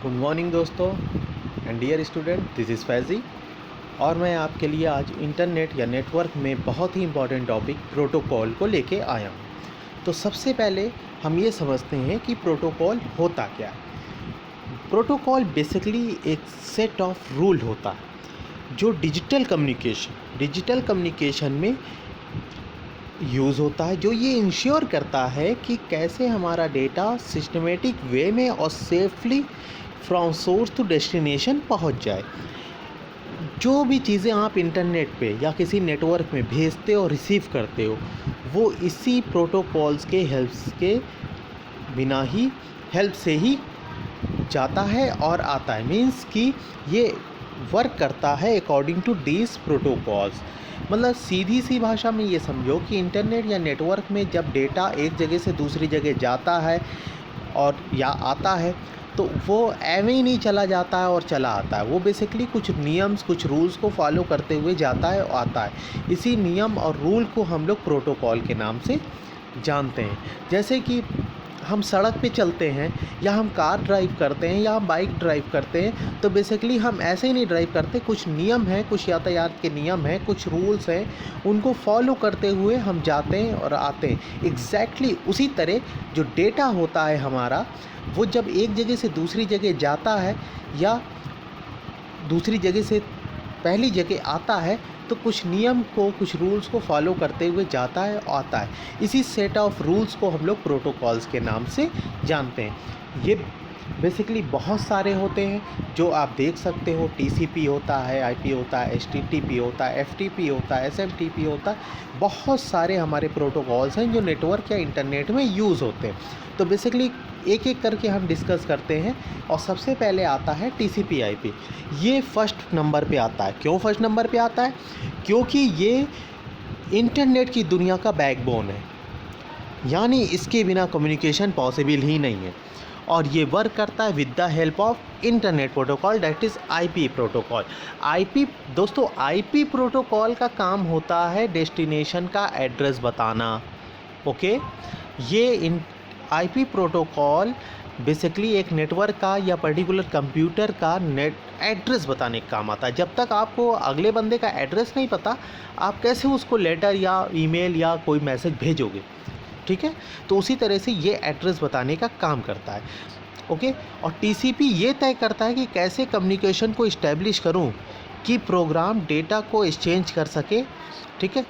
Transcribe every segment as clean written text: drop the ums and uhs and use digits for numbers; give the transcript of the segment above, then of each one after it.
Good morning दोस्तों and dear student, this is Faizi और मैं आपके लिए आज इंटरनेट या नेटवर्क में बहुत ही इंपॉर्टेंट टॉपिक प्रोटोकॉल को लेके आया हूँ। तो सबसे पहले हम ये समझते हैं कि प्रोटोकॉल होता क्या है। प्रोटोकॉल बेसिकली एक सेट ऑफ रूल होता है जो डिजिटल कम्युनिकेशन में यूज़ होता है, जो ये इंश्योर करता है कि कैसे हमारा डेटा सिस्टमेटिक वे में और safely from source to destination पहुंच जाए। जो भी चीज़ें आप इंटरनेट पे या किसी नेटवर्क में भेजते और रिसीव करते हो वो इसी प्रोटोकॉल्स के हेल्प से ही जाता है और आता है। मीन्स कि ये वर्क करता है अकॉर्डिंग टू दीज प्रोटोकॉल्स। मतलब सीधी सी भाषा में ये समझो कि इंटरनेट या नेटवर्क में जब डेटा एक जगह से दूसरी जगह जाता है और या आता है तो वो ऐਵੇਂ ही नहीं चला जाता है और चला आता है। वो बेसिकली कुछ नियम्स, कुछ रूल्स को फॉलो करते हुए जाता है और आता है। इसी नियम और रूल को हम लोग प्रोटोकॉल के नाम से जानते हैं। जैसे कि हम सड़क पे चलते हैं या हम कार ड्राइव करते हैं या हम बाइक ड्राइव करते हैं तो बेसिकली हम ऐसे ही नहीं ड्राइव करते। कुछ नियम हैं, कुछ यातायात के नियम हैं, कुछ रूल्स हैं, उनको फॉलो करते हुए हम जाते हैं और आते हैं। एग्जैक्टली उसी तरह जो डेटा होता है हमारा, वो जब एक जगह से दूसरी जगह जाता है या दूसरी जगह से पहली जगह आता है तो कुछ नियम को, कुछ रूल्स को फॉलो करते हुए जाता है और आता है। इसी सेट ऑफ रूल्स को हम लोग प्रोटोकॉल्स के नाम से जानते हैं। ये बेसिकली बहुत सारे होते हैं जो आप देख सकते हो। टीसीपी होता है, आईपी होता है, एचटीटीपी होता है, एफटीपी होता है, एसएमटीपी होता है। बहुत सारे हमारे प्रोटोकॉल्स हैं जो नेटवर्क या इंटरनेट में यूज़ होते हैं। तो बेसिकली एक एक करके हम डिस्कस करते हैं और सबसे पहले आता है टीसीपी आईपी। ये फर्स्ट नंबर पे आता है। क्यों फर्स्ट नंबर पे आता है? क्योंकि ये इंटरनेट की दुनिया का बैकबोन है, यानी इसके बिना कम्युनिकेशन पॉसिबल ही नहीं है। और ये वर्क करता है with the help of internet protocol, that is IP protocol. दोस्तों आईपी प्रोटोकॉल का काम होता है डेस्टिनेशन का एड्रेस बताना। ओके, ये आईपी प्रोटोकॉल बेसिकली एक नेटवर्क का या पर्टिकुलर कंप्यूटर का नेट एड्रेस बताने का काम आता है। जब तक आपको अगले बंदे का एड्रेस नहीं पता, आप कैसे उसको लेटर या ईमेल या कोई मैसेज भेजोगे? ठीक है, तो उसी तरह से ये एड्रेस बताने का काम करता है। ओके, और टीसीपी ये तय करता है कि कैसे कम्युनिकेशन को इस्टेब्लिश करूं कि प्रोग्राम डेटा को एक्सचेंज कर सके। ठीक है,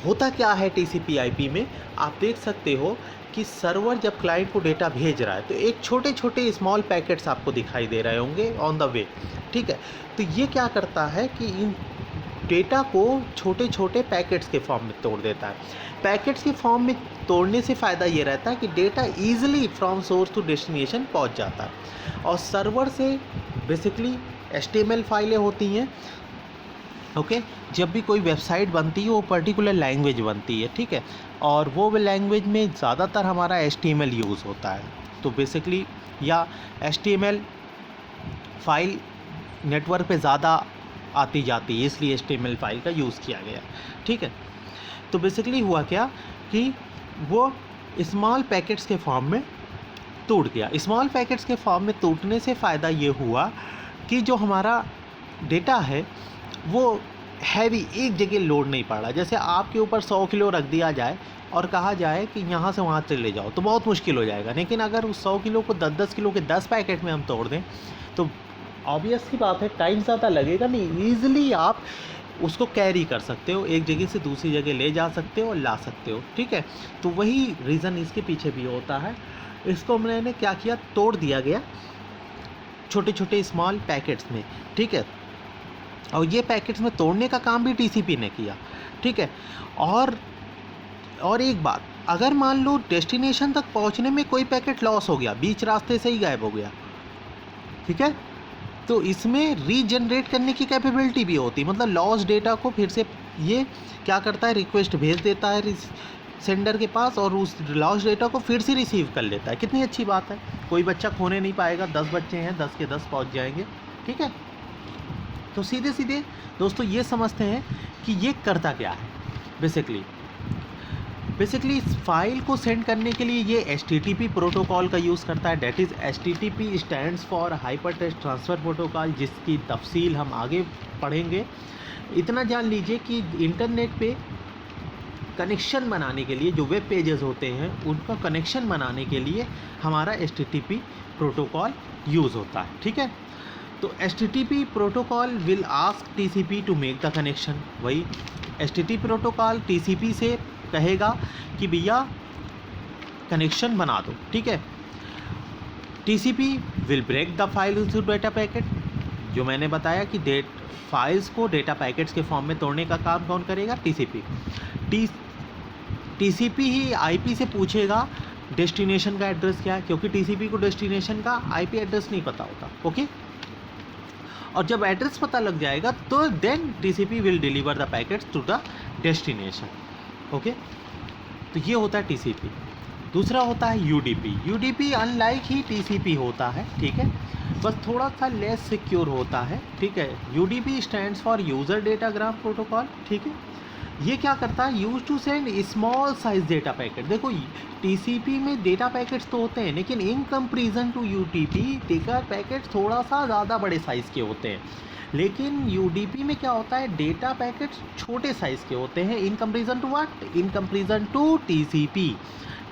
होता क्या है टीसीपी आईपी में, आप देख सकते हो कि सर्वर जब क्लाइंट को डेटा भेज रहा है तो एक छोटे छोटे स्मॉल पैकेट्स आपको दिखाई दे रहे होंगे ऑन द वे। ठीक है, तो ये क्या करता है कि इन डेटा को छोटे छोटे पैकेट्स के फॉर्म में तोड़ देता है। पैकेट्स के फॉर्म में तोड़ने से फ़ायदा ये रहता है कि data easily from source to destination पहुंच जाता है। और सर्वर से बेसिकली एचटीएमएल फाइलें होती हैं। ओके, जब भी कोई वेबसाइट बनती है वो पर्टिकुलर लैंग्वेज बनती है। ठीक है, और वो लैंग्वेज में ज़्यादातर हमारा एचटीएमएल यूज़ होता है। तो बेसिकली या एचटीएमएल फाइल नेटवर्क पे ज़्यादा आती जाती है, इसलिए एचटीएमएल फाइल का यूज़ किया गया। ठीक है, तो बेसिकली हुआ क्या कि वो स्मॉल पैकेट्स के फॉर्म में टूट गया। स्मॉल पैकेट्स के फॉर्म में टूटने से फ़ायदा ये हुआ कि जो हमारा डेटा है वो हैवी एक जगह लोड नहीं पड़ रहा। जैसे आपके ऊपर 100 किलो रख दिया जाए और कहा जाए कि यहाँ से वहाँ चले जाओ तो बहुत मुश्किल हो जाएगा। लेकिन अगर उस 100 किलो को 10-10 किलो के 10 पैकेट में हम तोड़ दें तो ऑब्वियस सी बात है, टाइम ज़्यादा लगेगा नहीं, ईज़िली आप उसको कैरी कर सकते हो, एक जगह से दूसरी जगह ले जा सकते हो और ला सकते हो। ठीक है, तो वही रीज़न इसके पीछे भी होता है। इसको मैंने क्या किया, तोड़ दिया गया छोटे छोटे स्मॉल पैकेट्स में। ठीक है, और ये पैकेट्स में तोड़ने का काम भी टीसीपी ने किया। ठीक है, और एक बात, अगर मान लो डेस्टिनेशन तक पहुंचने में कोई पैकेट लॉस हो गया, बीच रास्ते से ही गायब हो गया, ठीक है, तो इसमें रीजनरेट करने की कैपेबिलिटी भी होती है। मतलब लॉस डेटा को फिर से ये क्या करता है, रिक्वेस्ट भेज देता है सेंडर के पास और उस लॉस डेटा को फिर से रिसीव कर लेता है। कितनी अच्छी बात है, कोई बच्चा खोने नहीं पाएगा। 10 बच्चे हैं, 10 के 10 पहुंच जाएंगे। ठीक है, तो सीधे सीधे दोस्तों ये समझते हैं कि ये करता क्या है। बेसिकली बेसिकली इस फाइल को सेंड करने के लिए ये HTTP प्रोटोकॉल का यूज़ करता है, that is HTTP stands for hyper text transfer protocol, जिसकी तफसील हम आगे पढ़ेंगे। इतना जान लीजिए कि इंटरनेट पे कनेक्शन बनाने के लिए जो वेब पेजेस होते हैं उनका कनेक्शन बनाने के लिए हमारा HTTP प्रोटोकॉल यूज़ होता है, ठीक है। तो HTTP protocol will ask TCP to make the connection. वही HTTP प्रोटोकॉल TCP से कहेगा कि भैया कनेक्शन बना दो, ठीक है। TCP will break the file into data packet. जो मैंने बताया कि फाइल्स को डेटा पैकेट्स के फॉर्म में तोड़ने का काम कौन करेगा? TCP। TCP ही IP से पूछेगा डेस्टिनेशन का एड्रेस क्या है, क्योंकि TCP को डेस्टिनेशन का IP एड्रेस नहीं पता होता, ओके। और जब एड्रेस पता लग जाएगा तो then TCP will deliver the packets to the destination, okay. तो ये होता है TCP। दूसरा होता है UDP। UDP अनलाइक ही TCP होता है, ठीक है, बस थोड़ा सा लेस सिक्योर होता है, ठीक है। UDP stands for user datagram protocol, ठीक है। ये क्या करता है? Use to send small size data packet. देखो TCP में डेटा पैकेट्स तो होते हैं, लेकिन in comparison to UDP data packets थोड़ा सा ज़्यादा बड़े साइज़ के होते हैं। लेकिन UDP में क्या होता है? डेटा पैकेट्स छोटे साइज़ के होते हैं in comparison to what? In comparison to TCP।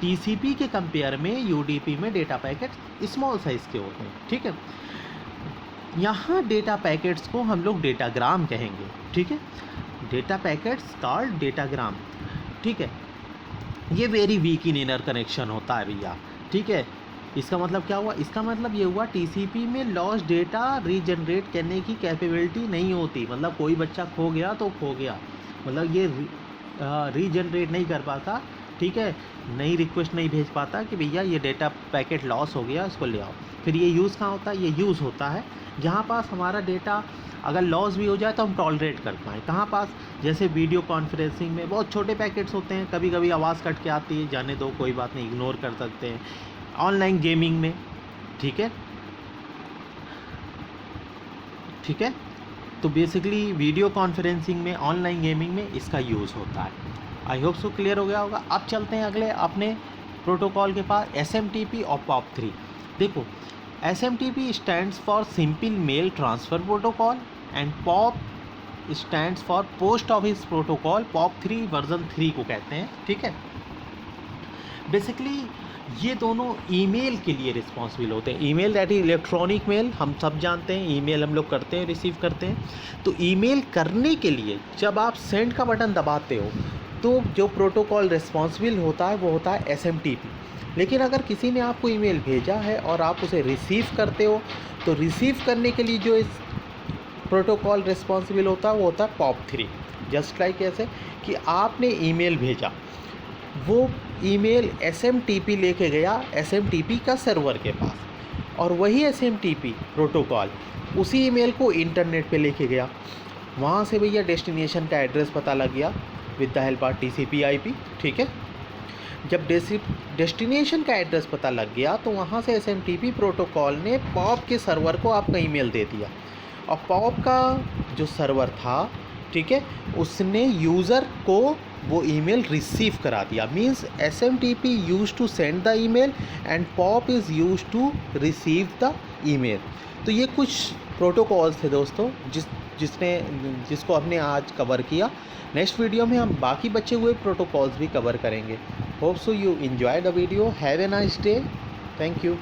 TCP के कंपेयर में UDP में डेटा पैकेट्स स्मॉल साइज़ के होते हैं, ठीक है। यहाँ डेटा पैकेट्स को हम लोग डेटाग्राम कहेंगे, ठीक है। डेटा पैकेट्स कॉल्ड डेटाग्राम, ठीक है। ये वेरी वीक इन इनर कनेक्शन होता है भैया, ठीक है। इसका मतलब क्या हुआ? इसका मतलब ये हुआ TCP में लॉस डेटा रीजनरेट करने की कैपेबिलिटी नहीं होती। मतलब कोई बच्चा खो गया तो खो गया, मतलब ये रीजनरेट नहीं कर पाता, ठीक है, नई रिक्वेस्ट नहीं भेज पाता कि भैया ये डेटा पैकेट लॉस हो गया, इसको ले आओ। फिर ये यूज़ कहाँ होता है? ये यूज़ होता है जहाँ पास हमारा डेटा अगर लॉस भी हो जाए तो हम टॉलरेट कर पाएँ। कहाँ पास? जैसे वीडियो कॉन्फ्रेंसिंग में बहुत छोटे पैकेट्स होते हैं, कभी कभी आवाज़ कट के आती है, जाने दो, कोई बात नहीं, इग्नोर कर सकते हैं। ऑनलाइन गेमिंग में, ठीक है, ठीक है। तो बेसिकली वीडियो कॉन्फ्रेंसिंग में, ऑनलाइन गेमिंग में इसका यूज़ होता है। आई होप सो क्लियर हो गया होगा। अब चलते हैं अगले अपने प्रोटोकॉल के पास, SMTP और POP3। देखो SMTP stands for simple mail transfer protocol and POP stands for post office protocol. POP3 version 3 को कहते हैं, ठीक है। बेसिकली ये दोनों ईमेल के लिए रिस्पॉन्सिबल होते हैं। Email that is electronic mail, हम सब जानते हैं ईमेल हम लोग करते हैं, रिसीव करते हैं। तो ईमेल करने के लिए जब आप सेंड का बटन दबाते हो तो जो प्रोटोकॉल रिस्पॉन्सिबल होता है वो होता है SMTP। लेकिन अगर किसी ने आपको ईमेल भेजा है और आप उसे रिसीव करते हो तो रिसीव करने के लिए जो इस प्रोटोकॉल रिस्पॉन्सिबल होता है वो होता है POP3। जस्ट लाइक ऐसे कि आपने ईमेल भेजा, वो ईमेल SMTP लेके गया SMTP का सर्वर के पास, और वही SMTP प्रोटोकॉल उसी ईमेल को इंटरनेट पे लेके गया। वहाँ से भैया डेस्टिनेशन का एड्रेस पता लग गया with the help of TCP IP, ठीक है। जब डेस्टिनेशन का एड्रेस पता लग गया तो वहाँ से SMTP प्रोटोकॉल ने POP के सर्वर को आपका ईमेल दे दिया, और POP का जो सर्वर था, ठीक है, उसने यूज़र को वो ईमेल रिसीव करा दिया। Means SMTP use to send the email and POP is use to receive the email. तो ये कुछ प्रोटोकॉल्स थे दोस्तों जिसको हमने आज कवर किया। नेक्स्ट वीडियो में हम बाकी बचे हुए प्रोटोकॉल्स भी कवर करेंगे। Hope so you enjoy the video. Have a nice day. Thank you.